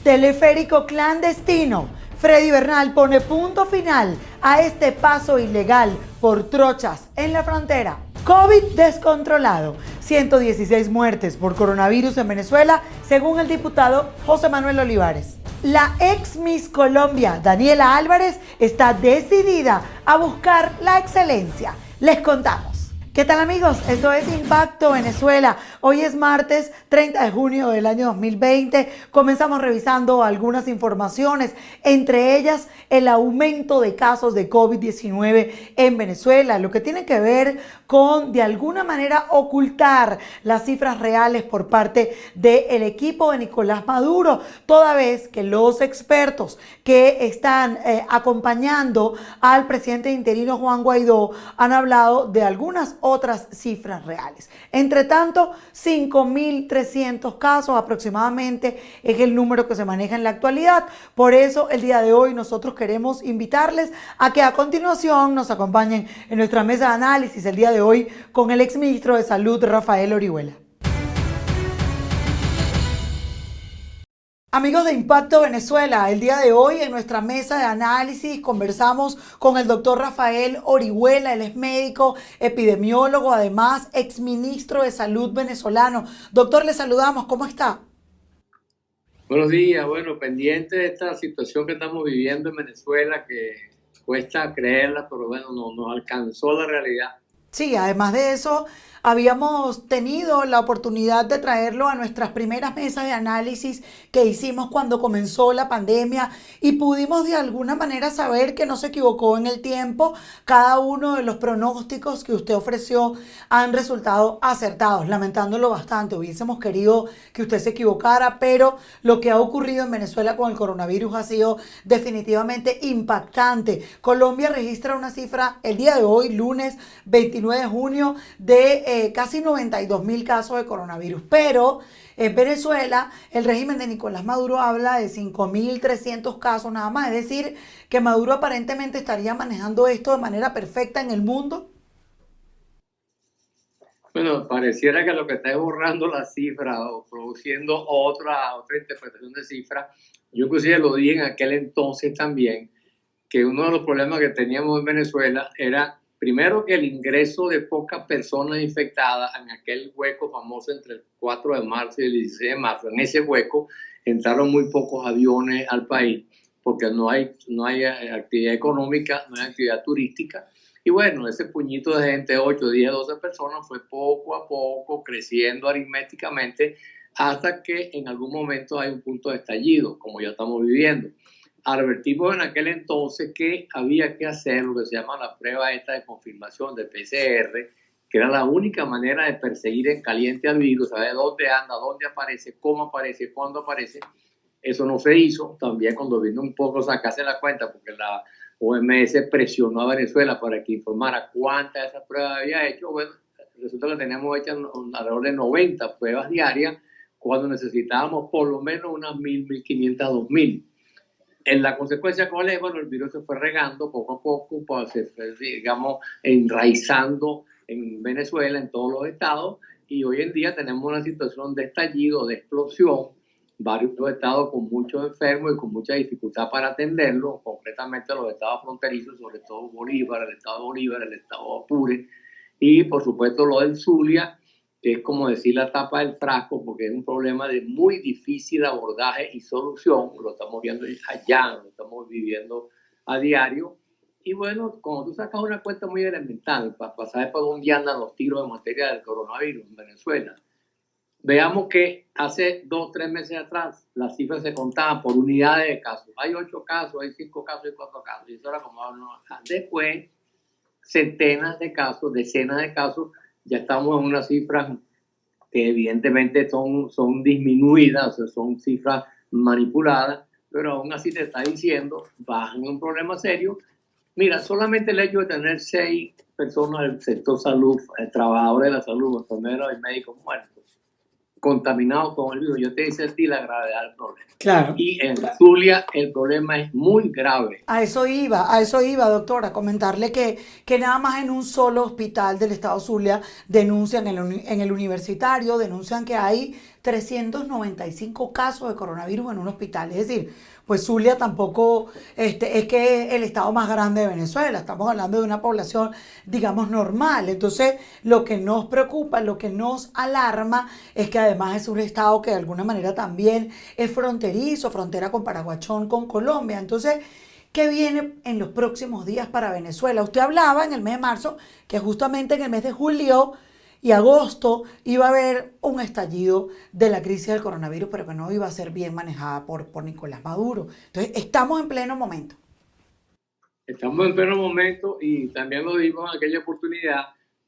Teleférico clandestino. Freddy Bernal pone punto final a este paso ilegal por trochas en la frontera. COVID descontrolado. 116 muertes por coronavirus en Venezuela, según el diputado José Manuel Olivares. La ex Miss Colombia, Daniela Álvarez, está decidida a buscar la excelencia. Les contamos. ¿Qué tal, amigos? Esto es Impacto Venezuela. Hoy es martes 30 de junio del año 2020. Comenzamos revisando algunas informaciones, entre ellas el aumento de casos de COVID-19 en Venezuela, lo que tiene que ver con, de alguna manera, ocultar las cifras reales por parte del equipo de Nicolás Maduro, toda vez que los expertos que están acompañando al presidente interino Juan Guaidó han hablado de algunas otras cifras reales. Entre tanto, 5.300 casos aproximadamente es el número que se maneja en la actualidad. Por eso, el día de hoy nosotros queremos invitarles a que a continuación nos acompañen en nuestra mesa de análisis el día de hoy con el exministro de Salud, Rafael Orihuela. Amigos de Impacto Venezuela, el día de hoy en nuestra mesa de análisis conversamos con el doctor Rafael Orihuela. Él es médico, epidemiólogo, además exministro de Salud venezolano. Doctor, le saludamos, ¿cómo está? Buenos días, bueno, pendiente de esta situación que estamos viviendo en Venezuela, que cuesta creerla, pero bueno, nos alcanzó la realidad. Sí, además de eso, habíamos tenido la oportunidad de traerlo a nuestras primeras mesas de análisis que hicimos cuando comenzó la pandemia y pudimos de alguna manera saber que no se equivocó en el tiempo. Cada uno de los pronósticos que usted ofreció han resultado acertados, lamentándolo bastante. Hubiésemos querido que usted se equivocara, pero lo que ha ocurrido en Venezuela con el coronavirus ha sido definitivamente impactante. Colombia registra una cifra el día de hoy, lunes 29 de junio, de casi 92.000 casos de coronavirus, pero en Venezuela el régimen de Nicolás Maduro habla de 5.300 casos nada más, es decir, que Maduro aparentemente estaría manejando esto de manera perfecta en el mundo. Bueno, pareciera que lo que está es borrando la cifra o produciendo otra interpretación de cifra. Yo inclusive lo dije en aquel entonces también, que uno de los problemas que teníamos en Venezuela era primero que el ingreso de pocas personas infectadas en aquel hueco famoso entre el 4 de marzo y el 16 de marzo. En ese hueco entraron muy pocos aviones al país porque no hay actividad económica, no hay actividad turística. Y bueno, ese puñito de gente, 8, 10, 12 personas, fue poco a poco creciendo aritméticamente hasta que en algún momento hay un punto de estallido, como ya estamos viviendo. Advertimos en aquel entonces que había que hacer lo que se llama la prueba esta de confirmación de PCR, que era la única manera de perseguir en caliente al virus, saber dónde anda, dónde aparece, cómo aparece, cuándo aparece. Eso no se hizo. También cuando vino un poco sacarse la cuenta, porque la OMS presionó a Venezuela para que informara cuántas de esas pruebas había hecho. Bueno, resulta que teníamos hechas alrededor de 90 pruebas diarias, cuando necesitábamos por lo menos unas 1.000, 1.500, 2.000. En la consecuencia, ¿cuál es? Bueno, el virus se fue regando poco a poco, pues se fue, digamos, enraizando en Venezuela, en todos los estados, y hoy en día tenemos una situación de estallido, de explosión, varios estados con muchos enfermos y con mucha dificultad para atenderlos, concretamente los estados fronterizos, sobre todo Bolívar, el estado Apure, y por supuesto lo del Zulia, que es como decir la tapa del frasco, porque es un problema de muy difícil abordaje y solución. Lo estamos viendo allá, lo estamos viviendo a diario. Y bueno, cuando tú sacas una cuenta muy elemental para saber por dónde andan los tiros en materia del coronavirus en Venezuela, veamos que hace 2 o 3 meses atrás las cifras se contaban por unidades de casos. Hay 8 casos, hay 5 casos, hay 4 casos. Y eso era como después, centenas de casos, decenas de casos. Ya estamos en unas cifras que evidentemente son disminuidas, o sea, son cifras manipuladas, pero aún así te está diciendo, vas en un problema serio. Mira, solamente el hecho de tener 6 personas del sector salud, trabajadores de la salud, enfermeros y médicos muertos, contaminados con el virus, yo te dice a ti la gravedad del problema. Claro. Y en Zulia el problema es muy grave. A eso iba, doctora, a comentarle que nada más en un solo hospital del estado Zulia denuncian en el universitario, denuncian que hay 395 casos de coronavirus en un hospital. Es decir, pues Zulia tampoco es que es el estado más grande de Venezuela. Estamos hablando de una población, digamos, normal. Entonces, lo que nos preocupa, lo que nos alarma es que además es un estado que de alguna manera también es fronterizo, frontera con Paraguachón, con Colombia. Entonces, ¿qué viene en los próximos días para Venezuela? Usted hablaba en el mes de marzo que justamente en el mes de julio y agosto iba a haber un estallido de la crisis del coronavirus, pero que no iba a ser bien manejada por Nicolás Maduro. Entonces, estamos en pleno momento. Estamos en pleno momento y también lo dimos en aquella oportunidad,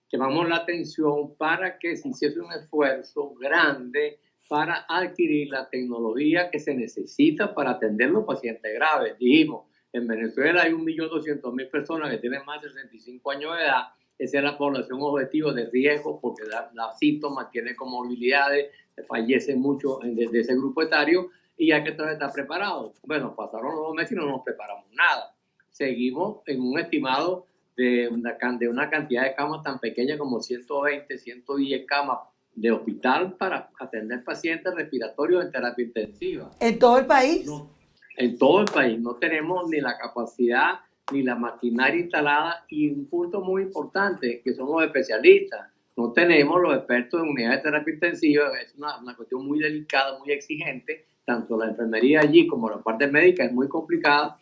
llamamos la atención para que se hiciese un esfuerzo grande para adquirir la tecnología que se necesita para atender los pacientes graves. Dijimos, en Venezuela hay 1.200.000 personas que tienen más de 65 años de edad. Esa es la población objetivo de riesgo porque da síntomas, tiene comorbilidades, fallece mucho de ese grupo etario y hay que estar preparados. Bueno, pasaron los 2 meses y no nos preparamos nada. Seguimos en un estimado de una cantidad de camas tan pequeña como 120, 110 camas de hospital para atender pacientes respiratorios en terapia intensiva. ¿En todo el país? No, en todo el país. No tenemos ni la capacidad ni la maquinaria instalada y un punto muy importante que son los especialistas. No tenemos los expertos en unidades de terapia intensiva, es una cuestión muy delicada, muy exigente, tanto la enfermería allí como la parte médica es muy complicada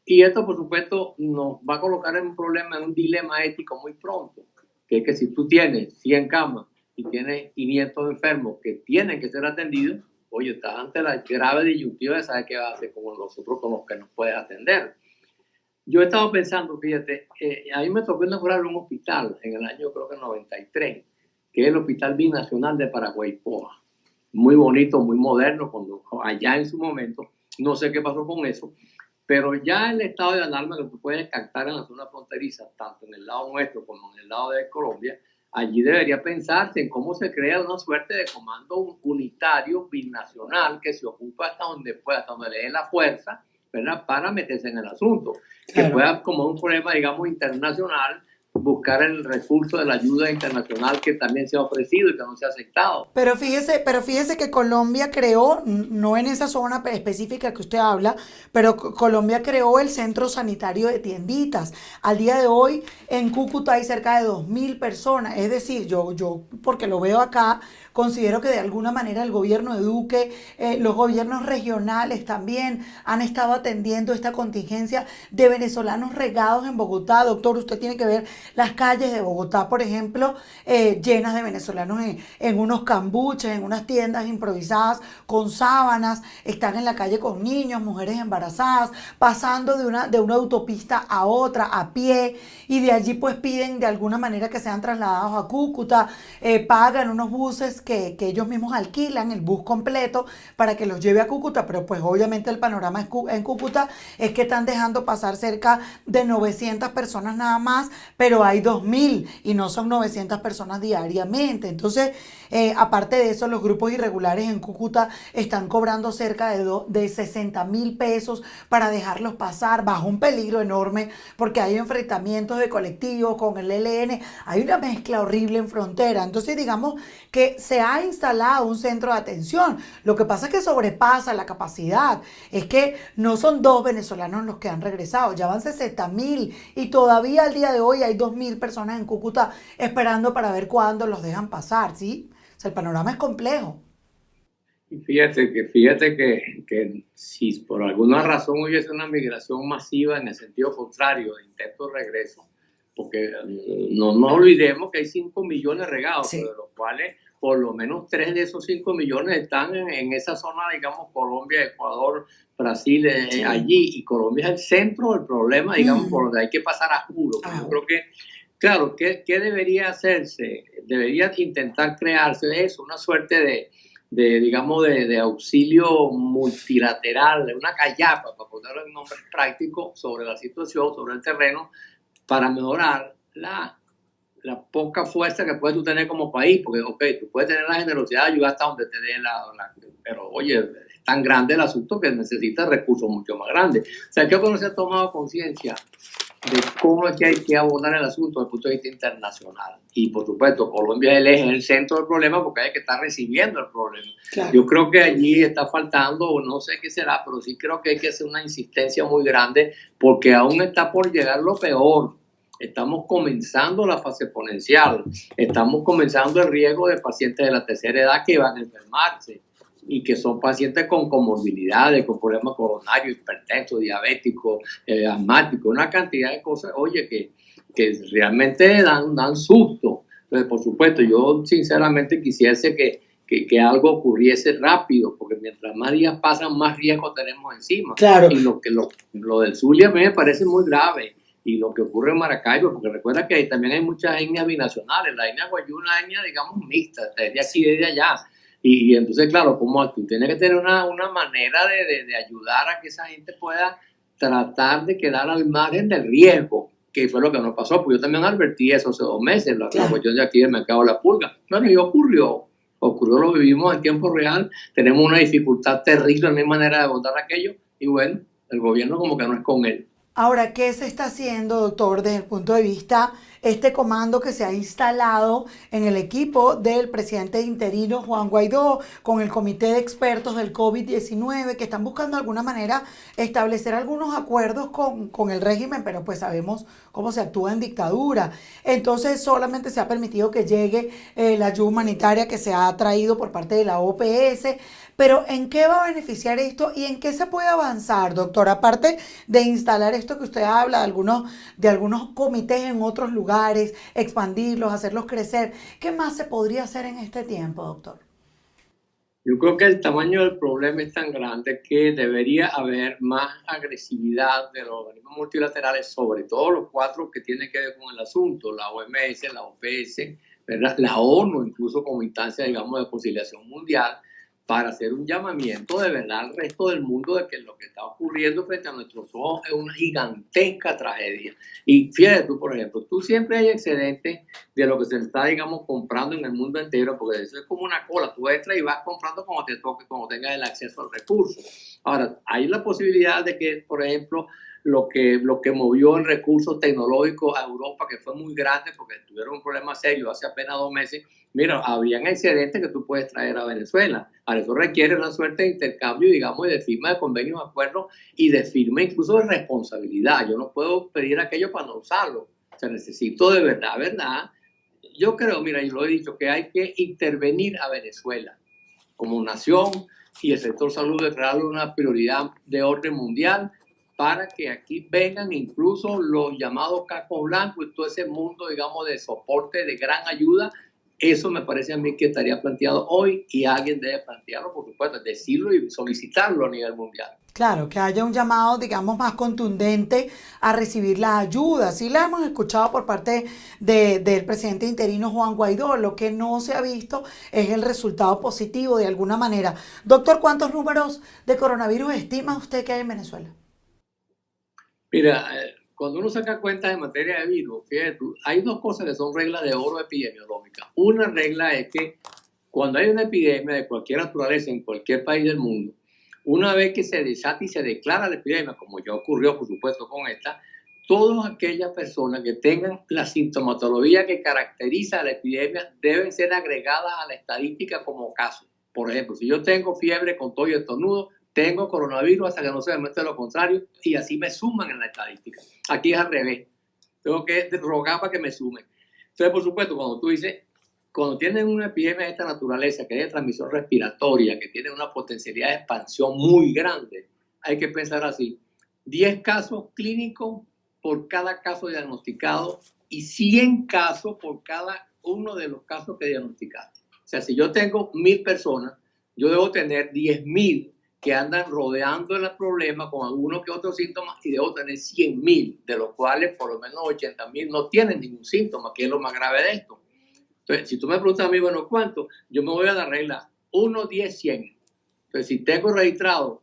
y esto por supuesto nos va a colocar en un problema, en un dilema ético muy pronto, que es que si tú tienes 100 camas y tienes 500 enfermos que tienen que ser atendidos, oye, estás ante la grave disyuntiva de saber qué va a hacer con nosotros, con los que nos puedes atender. Yo he estado pensando, fíjate, a mí me tocó inaugurar un hospital en el año, creo que 93, que es el Hospital Binacional de Paraguaypoa. Muy bonito, muy moderno, cuando allá en su momento, no sé qué pasó con eso, pero ya el estado de alarma que tú puedes captar en la zona fronteriza, tanto en el lado nuestro como en el lado de Colombia, allí debería pensarse en cómo se crea una suerte de comando unitario binacional que se ocupa hasta donde pueda, hasta donde le dé la fuerza, ¿verdad? Para meterse en el asunto, que pueda, como un problema, digamos, internacional, buscar el recurso de la ayuda internacional que también se ha ofrecido y que no se ha aceptado. Pero fíjese que Colombia creó, no en esa zona específica que usted habla, pero Colombia creó el Centro Sanitario de Tienditas. Al día de hoy en Cúcuta hay cerca de 2.000 personas. Es decir, yo porque lo veo acá, considero que de alguna manera el gobierno de Duque, los gobiernos regionales también han estado atendiendo esta contingencia de venezolanos regados en Bogotá. Doctor, usted tiene que ver las calles de Bogotá, por ejemplo, llenas de venezolanos en unos cambuches, en unas tiendas improvisadas con sábanas, están en la calle con niños, mujeres embarazadas, pasando de una autopista a otra a pie y de allí pues piden de alguna manera que sean trasladados a Cúcuta, pagan unos buses que ellos mismos alquilan, el bus completo para que los lleve a Cúcuta, pero pues obviamente el panorama en Cúcuta es que están dejando pasar cerca de 900 personas nada más, pero hay 2.000 y no son 900 personas diariamente. Entonces, aparte de eso, los grupos irregulares en Cúcuta están cobrando cerca de 60.000 pesos para dejarlos pasar bajo un peligro enorme porque hay enfrentamientos de colectivos con el ELN, hay una mezcla horrible en frontera. Entonces, digamos que se ha instalado un centro de atención. Lo que pasa es que sobrepasa la capacidad. Es que no son 2 venezolanos los que han regresado, ya van 60.000 y todavía al día de hoy hay 2.000 personas en Cúcuta esperando para ver cuándo los dejan pasar, ¿sí? O sea, el panorama es complejo. Y fíjate que si por alguna razón hubiese una migración masiva en el sentido contrario, de intento de regreso, porque no olvidemos que hay 5 millones regados, sí, de los cuales por lo menos 3 de esos 5 millones están en esa zona, digamos, Colombia, Ecuador, Brasil, sí, allí, y Colombia es el centro del problema, digamos, por donde hay que pasar a juro. Yo creo que, claro, ¿qué debería hacerse? Debería intentar crearse eso, una suerte digamos, de auxilio multilateral, de una callapa, para ponerlo en nombre práctico, sobre la situación, sobre el terreno, para mejorar la poca fuerza que puedes tú tener como país, porque, ok, tú puedes tener la generosidad de ayudar hasta donde te dé pero, oye, es tan grande el asunto que necesita recursos mucho más grandes. O sea, yo creo que no se ha tomado conciencia de cómo es que hay que abordar el asunto desde el punto de vista internacional. Y por supuesto, Colombia es el eje, el centro del problema porque hay que estar recibiendo el problema. Claro. Yo creo que allí está faltando, o no sé qué será, pero sí creo que hay que hacer una insistencia muy grande porque aún está por llegar lo peor. Estamos comenzando la fase exponencial, estamos comenzando el riesgo de pacientes de la tercera edad que van a enfermarse y que son pacientes con comorbilidades, con problemas coronarios, hipertensos, diabéticos, asmáticos, una cantidad de cosas, oye, que realmente dan susto. Entonces, por supuesto, yo sinceramente quisiese que algo ocurriese rápido, porque mientras más días pasan, más riesgo tenemos encima. Claro. Y lo del Zulia a mí me parece muy grave. Y lo que ocurre en Maracaibo, porque recuerda que también hay muchas etnias binacionales. La etnia guayú es una etnia, digamos, mixta, desde aquí y desde allá. Y entonces, claro, como tú tienes que tener una manera de ayudar a que esa gente pueda tratar de quedar al margen del riesgo, que fue lo que nos pasó, porque yo también advertí eso hace 2 meses, la cuestión de aquí del mercado de la pulga. Bueno, y ocurrió, lo vivimos en tiempo real, tenemos una dificultad terrible, no hay manera de abordar aquello, y bueno, el gobierno como que no es con él. Ahora, ¿qué se está haciendo, doctor, desde el punto de vista este comando que se ha instalado en el equipo del presidente interino Juan Guaidó con el comité de expertos del COVID-19 que están buscando de alguna manera establecer algunos acuerdos con el régimen, pero pues sabemos cómo se actúa en dictadura? Entonces solamente se ha permitido que llegue la ayuda humanitaria que se ha traído por parte de la OPS. Pero ¿en qué va a beneficiar esto y en qué se puede avanzar, doctor? Aparte de instalar esto que usted habla, de algunos comités en otros lugares, expandirlos, hacerlos crecer, ¿qué más se podría hacer en este tiempo, doctor? Yo creo que el tamaño del problema es tan grande que debería haber más agresividad de los organismos multilaterales, sobre todo los 4 que tienen que ver con el asunto, la OMS, la OPS, ¿verdad? La ONU, incluso como instancia, digamos, de conciliación mundial, para hacer un llamamiento de verdad al resto del mundo de que lo que está ocurriendo frente a nuestros ojos es una gigantesca tragedia. Y fíjate tú, por ejemplo, tú siempre hay excedente de lo que se está, digamos, comprando en el mundo entero, porque eso es como una cola, tú entras y vas comprando como te toque, como tengas el acceso al recurso. Ahora, hay la posibilidad de que, por ejemplo, lo que movió en recursos tecnológicos a Europa, que fue muy grande porque tuvieron un problema serio hace apenas 2 meses, mira, habían excedentes que tú puedes traer a Venezuela. Ahora, eso requiere una suerte de intercambio, digamos, y de firma de convenios, acuerdos y de firma incluso de responsabilidad. Yo no puedo pedir aquello para no usarlo. O sea, necesito de verdad. Yo creo, mira, yo lo he dicho, que hay que intervenir a Venezuela como nación y el sector salud declararlo una prioridad de orden mundial para que aquí vengan incluso los llamados cacos blancos y todo ese mundo, digamos, de soporte, de gran ayuda. Eso me parece a mí que estaría planteado hoy y alguien debe plantearlo, por supuesto, decirlo y solicitarlo a nivel mundial. Claro, que haya un llamado, digamos, más contundente a recibir la ayuda. Sí la hemos escuchado por parte del presidente interino Juan Guaidó. Lo que no se ha visto es el resultado positivo de alguna manera. Doctor, ¿cuántos números de coronavirus estima usted que hay en Venezuela? Mira, cuando uno saca cuentas en materia de virus, fíjate tú, hay 2 cosas que son reglas de oro epidemiológicas. Una regla es que cuando hay una epidemia de cualquier naturaleza en cualquier país del mundo, una vez que se desata y se declara la epidemia, como ya ocurrió por supuesto con esta, todas aquellas personas que tengan la sintomatología que caracteriza a la epidemia deben ser agregadas a la estadística como caso. Por ejemplo, si yo tengo fiebre con tos y estornudo, tengo coronavirus hasta que no se demuestre lo contrario y así me suman en la estadística. Aquí es al revés. Tengo que rogar para que me sumen. Entonces, por supuesto, cuando tú dices, cuando tienen una epidemia de esta naturaleza, que es de transmisión respiratoria, que tiene una potencialidad de expansión muy grande, hay que pensar así. 10 casos clínicos por cada caso diagnosticado y 100 casos por cada uno de los casos que diagnosticaste. O sea, si yo tengo 1,000 personas, yo debo tener 10,000 que andan rodeando el problema con algunos que otros síntomas y debo tener 100,000, de los cuales por lo menos 80,000 no tienen ningún síntoma, que es lo más grave de esto. Entonces, si tú me preguntas a mí, bueno, ¿cuánto? Yo me voy a la regla 1, 10, 100. Entonces, si tengo registrado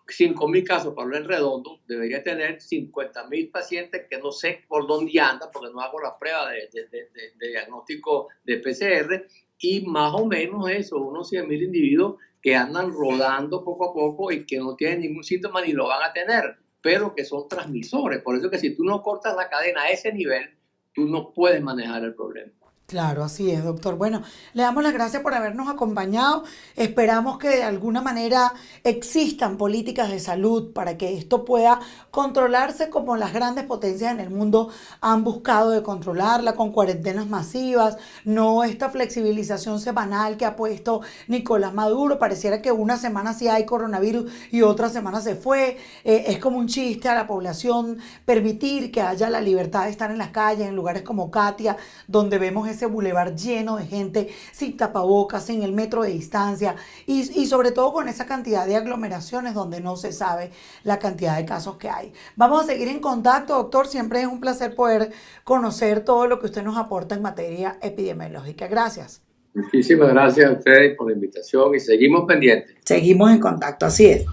5,000 casos para hablar en redondo, debería tener 50,000 pacientes que no sé por dónde andan, porque no hago la prueba de diagnóstico de PCR, y más o menos eso, unos 100,000 individuos que andan rodando poco a poco y que no tienen ningún síntoma ni lo van a tener. pero que son transmisores. Por eso que si tú no cortas la cadena a ese nivel, tú no puedes manejar el problema. Claro, así es, doctor. Bueno, le damos las gracias por habernos acompañado. Esperamos que de alguna manera existan políticas de salud para que esto pueda controlarse como las grandes potencias en el mundo han buscado de controlarla, con cuarentenas masivas, no esta flexibilización semanal que ha puesto Nicolás Maduro. Pareciera que una semana sí hay coronavirus y otra semana se fue. Es como un chiste a la población permitir que haya la libertad de estar en las calles, en lugares como Katia, donde vemos ese bulevar lleno de gente sin tapabocas, sin el metro de distancia y sobre todo con esa cantidad de aglomeraciones donde no se sabe la cantidad de casos que hay. Vamos a seguir en contacto, doctor. Siempre es un placer poder conocer todo lo que usted nos aporta en materia epidemiológica. Gracias. Muchísimas gracias a ustedes por la invitación y seguimos pendientes. Seguimos en contacto, así es.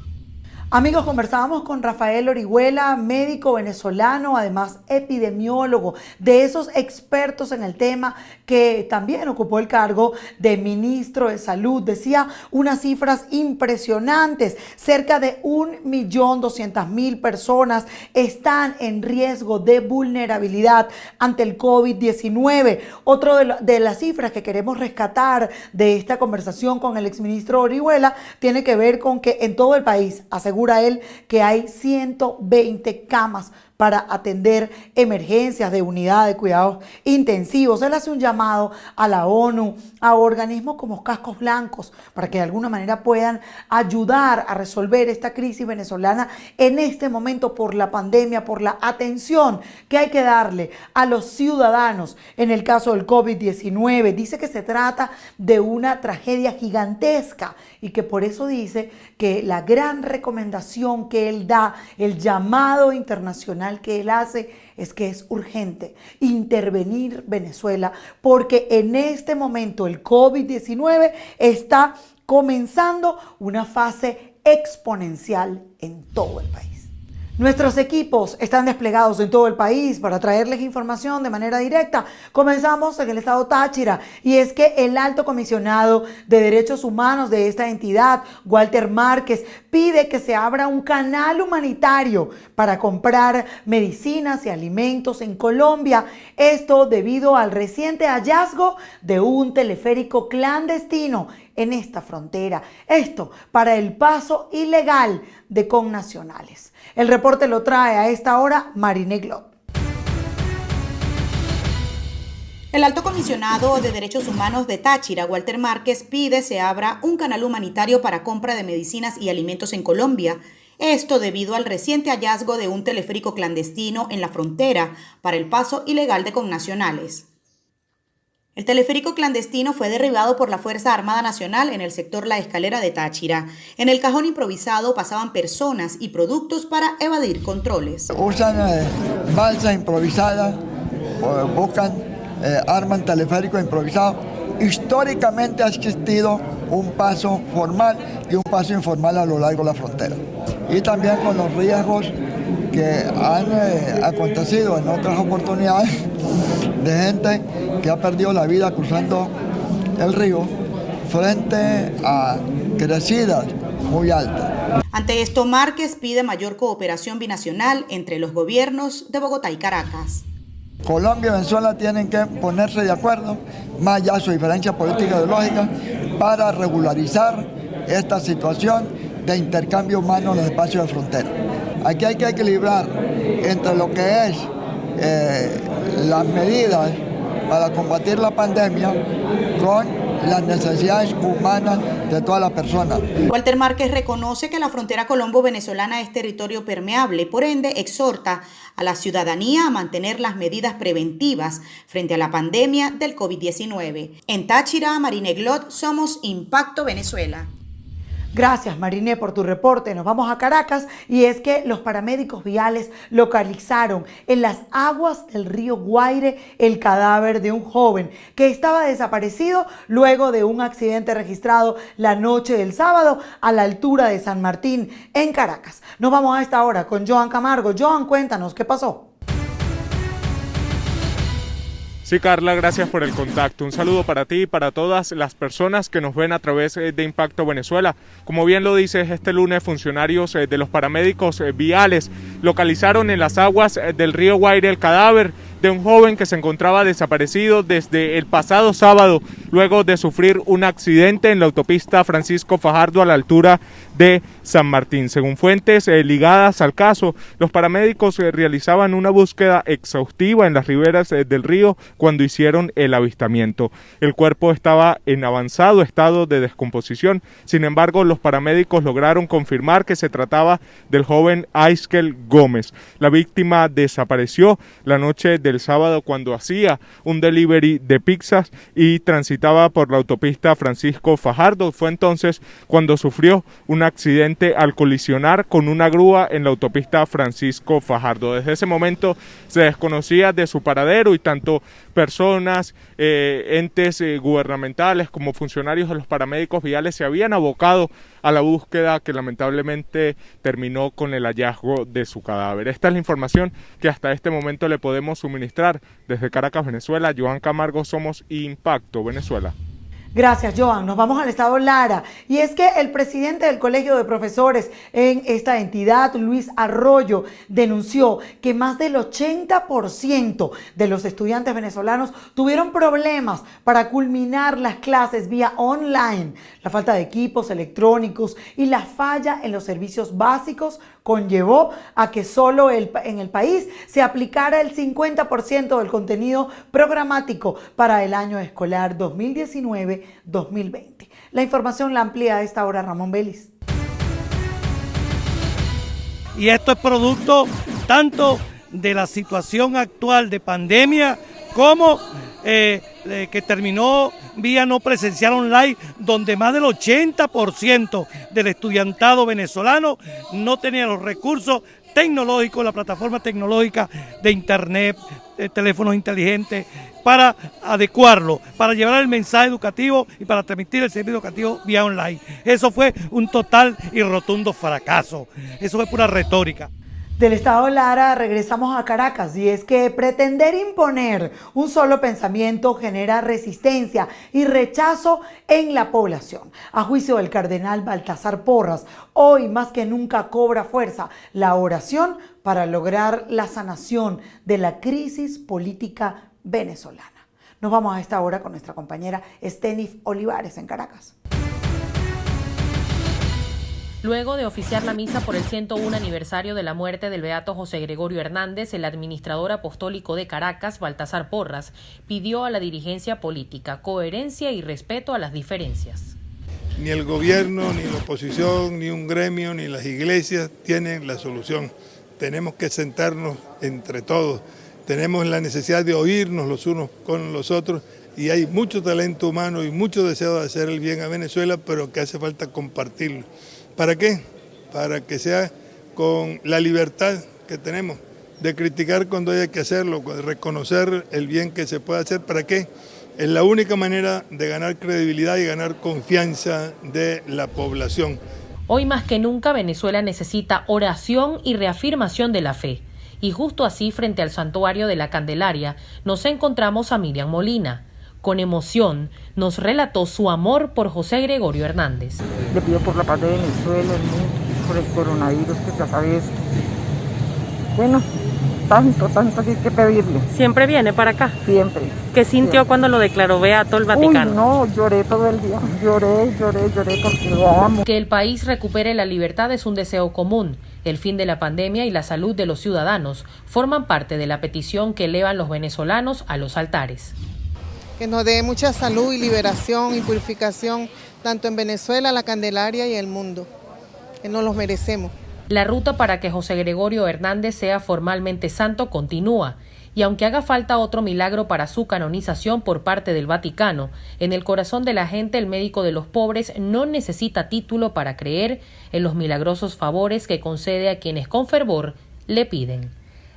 Amigos, conversábamos con Rafael Orihuela, médico venezolano, además epidemiólogo, de esos expertos en el tema, que también ocupó el cargo de ministro de Salud. Decía unas cifras impresionantes: cerca de 1.200.000 personas están en riesgo de vulnerabilidad ante el COVID-19. Otro de las cifras que queremos rescatar de esta conversación con el exministro Orihuela tiene que ver con que en todo el país, asegura él, que hay 120 camas para atender emergencias de unidad de cuidados intensivos. Él hace un llamado a la ONU, a organismos como Cascos Blancos, para que de alguna manera puedan ayudar a resolver esta crisis venezolana en este momento por la pandemia, por la atención que hay que darle a los ciudadanos en el caso del COVID-19. Dice que se trata de una tragedia gigantesca y que por eso dice que la gran recomendación que él da, el llamado internacional que él hace, es que es urgente intervenir Venezuela, porque en este momento el COVID-19 está comenzando una fase exponencial en todo el país. Nuestros equipos están desplegados en todo el país para traerles información de manera directa. Comenzamos en el estado Táchira, y es que el alto comisionado de derechos humanos de esta entidad, Walter Márquez, pide que se abra un canal humanitario para comprar medicinas y alimentos en Colombia. Esto debido al reciente hallazgo de un teleférico clandestino en esta frontera. Esto para el paso ilegal de connacionales. El reporte lo trae a esta hora Marine Glot. El alto comisionado de Derechos Humanos de Táchira, Walter Márquez, pide se abra un canal humanitario para compra de medicinas y alimentos en Colombia. Esto debido al reciente hallazgo de un teleférico clandestino en la frontera para el paso ilegal de connacionales. El teleférico clandestino fue derribado por la Fuerza Armada Nacional en el sector La Escalera de Táchira. En el cajón improvisado pasaban personas y productos para evadir controles. Usan balsas improvisadas, arman teleférico improvisado. Históricamente ha existido un paso formal y un paso informal a lo largo de la frontera. Y también con los riesgos que han acontecido en otras oportunidades de gente que ha perdido la vida cruzando el río frente a crecidas muy altas. Ante esto, Márquez pide mayor cooperación binacional entre los gobiernos de Bogotá y Caracas. Colombia y Venezuela tienen que ponerse de acuerdo, más allá de su diferencia política y ideológica, para regularizar esta situación de intercambio humano en los espacios de frontera. Aquí hay que equilibrar entre lo que es las medidas para combatir la pandemia con las necesidades humanas de todas las personas. Walter Márquez reconoce que la frontera colombo-venezolana es territorio permeable, por ende exhorta a la ciudadanía a mantener las medidas preventivas frente a la pandemia del COVID-19. En Táchira, Marine Glot, somos Impacto Venezuela. Gracias, Mariné, por tu reporte. Nos vamos a Caracas, y es que los paramédicos viales localizaron en las aguas del río Guaire el cadáver de un joven que estaba desaparecido luego de un accidente registrado la noche del sábado a la altura de San Martín, en Caracas. Nos vamos a esta hora con Joan Camargo. Joan, cuéntanos qué pasó. Sí, Carla, gracias por el contacto. Un saludo para ti y para todas las personas que nos ven a través de Impacto Venezuela. Como bien lo dices, este lunes funcionarios de los paramédicos viales localizaron en las aguas del río Guaire el cadáver de un joven que se encontraba desaparecido desde el pasado sábado, luego de sufrir un accidente en la autopista Francisco Fajardo a la altura de San Martín. Según fuentes ligadas al caso, los paramédicos realizaban una búsqueda exhaustiva en las riberas del río cuando hicieron el avistamiento. El cuerpo estaba en avanzado estado de descomposición, sin embargo, los paramédicos lograron confirmar que se trataba del joven Aiskel Gómez. La víctima desapareció la noche del sábado cuando hacía un delivery de pizzas y transitaba por la autopista Francisco Fajardo. Fue entonces cuando sufrió un accidente al colisionar con una grúa en la autopista Francisco Fajardo. Desde ese momento se desconocía de su paradero y tanto personas, entes gubernamentales como funcionarios de los paramédicos viales se habían abocado a la búsqueda que lamentablemente terminó con el hallazgo de su cadáver. Esta es la información que hasta este momento le podemos suministrar desde Caracas, Venezuela. Joan Camargo, Somos Impacto Venezuela. Gracias, Joan. Nos vamos al estado Lara. Y es que el presidente del Colegio de Profesores en esta entidad, Luis Arroyo, denunció que más del 80% de los estudiantes venezolanos tuvieron problemas para culminar las clases vía online. La falta de equipos electrónicos y la falla en los servicios básicos conllevó a que solo en el país se aplicara el 50% del contenido programático para el año escolar 2019-2020. La información la amplía a esta hora Ramón Vélez. Y esto es producto tanto de la situación actual de pandemia como que terminó vía no presencial online, donde más del 80% del estudiantado venezolano no tenía los recursos tecnológicos, la plataforma tecnológica de internet, teléfonos inteligentes, para adecuarlo, para llevar el mensaje educativo y para transmitir el servicio educativo vía online. Eso fue un total y rotundo fracaso, eso fue pura retórica. Del estado Lara regresamos a Caracas y es que pretender imponer un solo pensamiento genera resistencia y rechazo en la población. A juicio del cardenal Baltasar Porras, hoy más que nunca cobra fuerza la oración para lograr la sanación de la crisis política venezolana. Nos vamos a esta hora con nuestra compañera Stenif Olivares en Caracas. Luego de oficiar la misa por el 101 aniversario de la muerte del beato José Gregorio Hernández, el administrador apostólico de Caracas, Baltasar Porras, pidió a la dirigencia política coherencia y respeto a las diferencias. Ni el gobierno, ni la oposición, ni un gremio, ni las iglesias tienen la solución. Tenemos que sentarnos entre todos. Tenemos la necesidad de oírnos los unos con los otros y hay mucho talento humano y mucho deseo de hacer el bien a Venezuela, pero que hace falta compartirlo. ¿Para qué? Para que sea con la libertad que tenemos de criticar cuando haya que hacerlo, de reconocer el bien que se puede hacer. ¿Para qué? Es la única manera de ganar credibilidad y ganar confianza de la población. Hoy más que nunca Venezuela necesita oración y reafirmación de la fe. Y justo así, frente al santuario de la Candelaria, nos encontramos a Miriam Molina. Con emoción, nos relató su amor por José Gregorio Hernández. Le pido por la paz de Venezuela, el mundo, por el coronavirus, que ya sabes. Bueno, tanto que hay que pedirle. ¿Siempre viene para acá? Siempre. ¿Qué sintió cuando lo declaró beato el Vaticano? Uy, no, lloré todo el día. Lloré porque lo amo. Que el país recupere la libertad es un deseo común. El fin de la pandemia y la salud de los ciudadanos forman parte de la petición que elevan los venezolanos a los altares. Que nos dé mucha salud y liberación y purificación, tanto en Venezuela, la Candelaria y el mundo, que nos los merecemos. La ruta para que José Gregorio Hernández sea formalmente santo continúa, y aunque haga falta otro milagro para su canonización por parte del Vaticano, en el corazón de la gente el médico de los pobres no necesita título para creer en los milagrosos favores que concede a quienes con fervor le piden.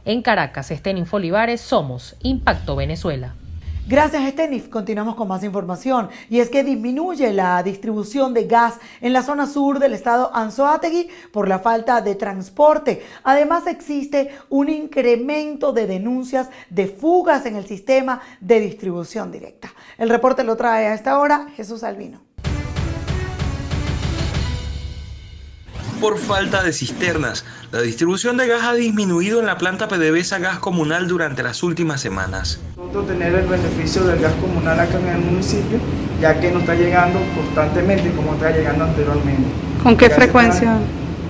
En Caracas, Stenif Olivares, Somos Impacto Venezuela. Gracias, Stenif. Continuamos con más información. Y es que disminuye la distribución de gas en la zona sur del estado Anzoátegui por la falta de transporte. Además, existe un incremento de denuncias de fugas en el sistema de distribución directa. El reporte lo trae a esta hora Jesús Albino. Por falta de cisternas, la distribución de gas ha disminuido en la planta PDVSA Gas Comunal durante las últimas semanas. Nosotros tener el beneficio del gas comunal acá en el municipio, ya que no está llegando constantemente como está llegando anteriormente. ¿Con qué frecuencia?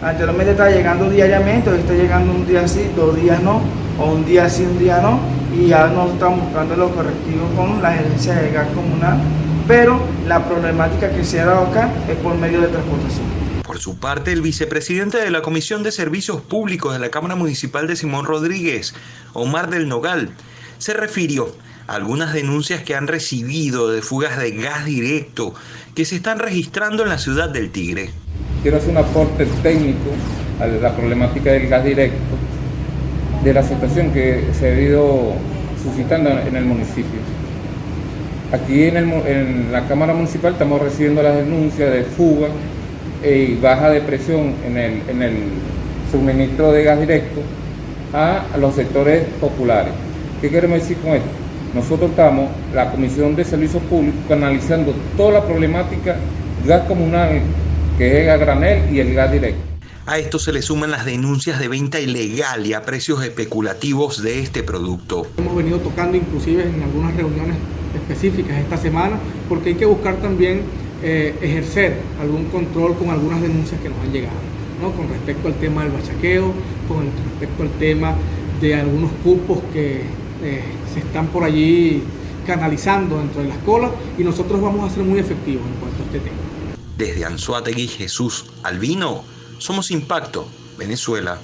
Anteriormente estaba llegando diariamente, hoy está llegando un día sí, 2 días no, o un día sí, un día no, y ya nos estamos buscando los correctivos con la gerencia de gas comunal, pero la problemática que se ha dado acá es por medio de transportación. Por su parte, el vicepresidente de la Comisión de Servicios Públicos de la Cámara Municipal de Simón Rodríguez, Omar del Nogal, se refirió a algunas denuncias que han recibido de fugas de gas directo que se están registrando en la ciudad del Tigre. Quiero hacer un aporte técnico a la problemática del gas directo, de la situación que se ha ido suscitando en el municipio. Aquí en la Cámara Municipal estamos recibiendo las denuncias de fuga y baja de presión en el suministro de gas directo a los sectores populares. ¿Qué queremos decir con esto? Nosotros estamos, la Comisión de Servicios Públicos, analizando toda la problemática gas comunal, que es a granel y el gas directo. A esto se le suman las denuncias de venta ilegal y a precios especulativos de este producto. Hemos venido tocando inclusive en algunas reuniones específicas esta semana, porque hay que buscar también ejercer algún control con algunas denuncias que nos han llegado, ¿no? Con respecto al tema del bachaqueo, con respecto al tema de algunos cupos que se están por allí canalizando dentro de las colas, y nosotros vamos a ser muy efectivos en cuanto a este tema. Desde Anzoátegui, Jesús Albino, Somos Impacto, Venezuela.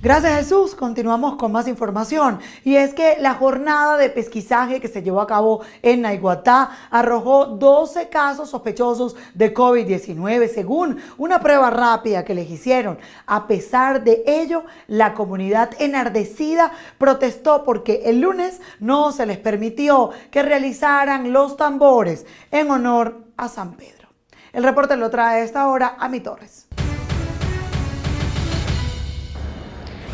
Gracias, Jesús. Continuamos con más información. Y es que la jornada de pesquisaje que se llevó a cabo en Naiguatá arrojó 12 casos sospechosos de COVID-19, según una prueba rápida que les hicieron. A pesar de ello, la comunidad enardecida protestó porque el lunes no se les permitió que realizaran los tambores en honor a San Pedro. El reporte lo trae a esta hora Ami Torres.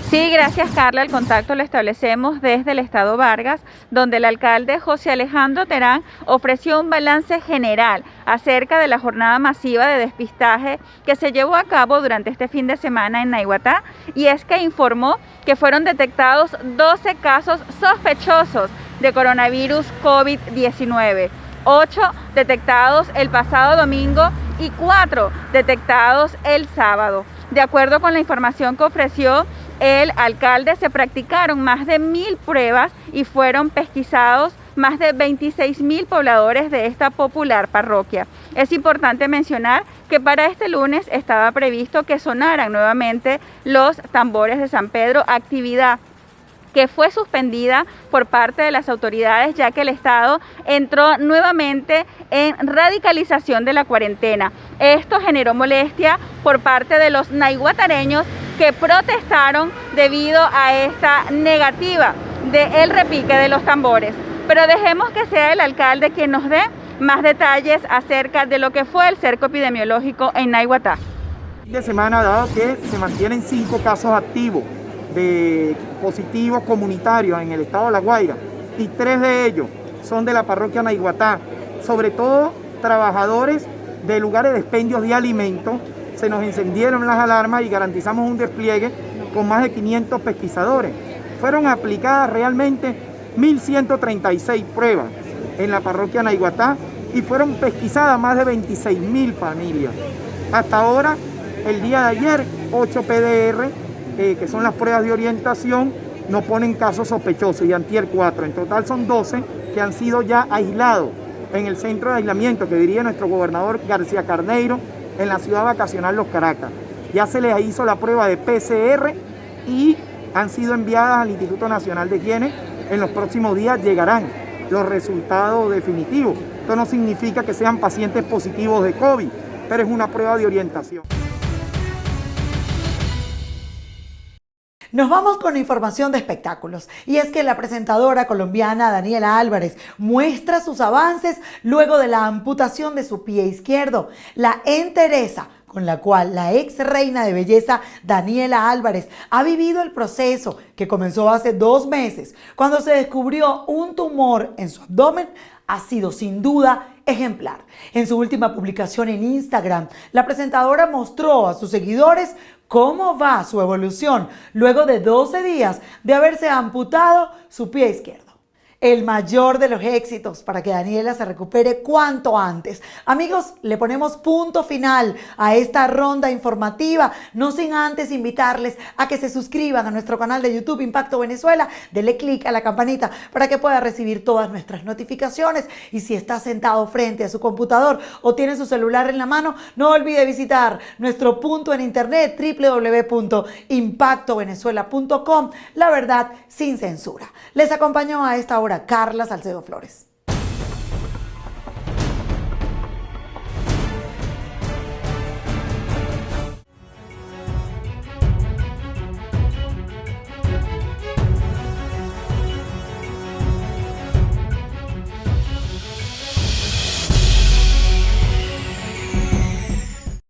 Sí, gracias Carla. El contacto lo establecemos desde el estado Vargas, donde el alcalde José Alejandro Terán ofreció un balance general acerca de la jornada masiva de despistaje que se llevó a cabo durante este fin de semana en Naiguatá, y es que informó que fueron detectados 12 casos sospechosos de coronavirus COVID-19, 8 detectados el pasado domingo y 4 detectados el sábado. De acuerdo con la información que ofreció el alcalde, se practicaron más de 1000 pruebas y fueron pesquisados más de 26.000 pobladores de esta popular parroquia. Es importante mencionar que para este lunes estaba previsto que sonaran nuevamente los tambores de San Pedro, actividad que fue suspendida por parte de las autoridades, ya que el Estado entró nuevamente en radicalización de la cuarentena. Esto generó molestia por parte de los naiguatareños que protestaron debido a esta negativa del repique de los tambores. Pero dejemos que sea el alcalde quien nos dé más detalles acerca de lo que fue el cerco epidemiológico en Naiguatá. Fin de semana, dado que se mantienen 5 casos activos de positivos comunitarios en el estado de La Guaira, y 3 de ellos son de la parroquia Naiguatá, sobre todo trabajadores de lugares de expendios de alimentos. Se nos encendieron las alarmas y garantizamos un despliegue con más de 500 pesquisadores. Fueron aplicadas realmente 1.136 pruebas en la parroquia Naiguatá y fueron pesquisadas más de 26.000 familias. Hasta ahora, el día de ayer, 8 PDR, que son las pruebas de orientación, no ponen casos sospechosos, y antier 4. En total son 12 que han sido ya aislados en el centro de aislamiento que dirige nuestro gobernador García Carneiro en la ciudad vacacional Los Caracas. Ya se les hizo la prueba de PCR y han sido enviadas al Instituto Nacional de Higiene. En los próximos días llegarán los resultados definitivos. Esto no significa que sean pacientes positivos de COVID, pero es una prueba de orientación. Nos vamos con información de espectáculos, y es que la presentadora colombiana Daniela Álvarez muestra sus avances luego de la amputación de su pie izquierdo. La entereza con la cual la ex reina de belleza Daniela Álvarez ha vivido el proceso que comenzó hace 2 meses, cuando se descubrió un tumor en su abdomen, ha sido sin duda ejemplar. En su última publicación en Instagram, la presentadora mostró a sus seguidores cómo va su evolución luego de 12 días de haberse amputado su pie izquierdo. El mayor de los éxitos para que Daniela se recupere cuanto antes. Amigos, le ponemos punto final a esta ronda informativa, no sin antes invitarles a que se suscriban a nuestro canal de YouTube Impacto Venezuela, denle clic a la campanita para que pueda recibir todas nuestras notificaciones, y si está sentado frente a su computador o tiene su celular en la mano, no olvide visitar nuestro punto en internet www.impactovenezuela.com, la verdad sin censura. Les acompañó a esta hora Carla Salcedo Flores.